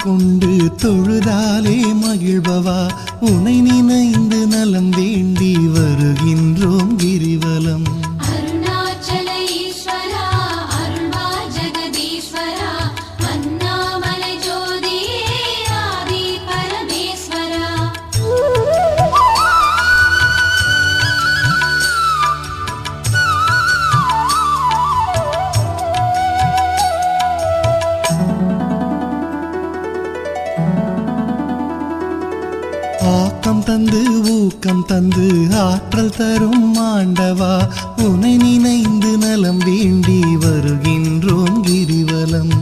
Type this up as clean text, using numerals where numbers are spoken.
கொண்டு தொழுதாலே மகிழ்பவா உனை நினைந்து நலம் வேண்டி வருகின்றோம் கிரிவலம். அருணாச்சல ஈஸ்வரா அருள்வா ஜெகதீஸ்வரா அண்ணாமலை ஜோதியே ஆதி பரமேஸ்வரா. ஆக்கம் தந்து ஊக்கம் தந்து ஆற்றல் தரும் ஆண்டவா உனை நினைந்து நலம் வேண்டி வருகின்றோம் கிரிவலம்.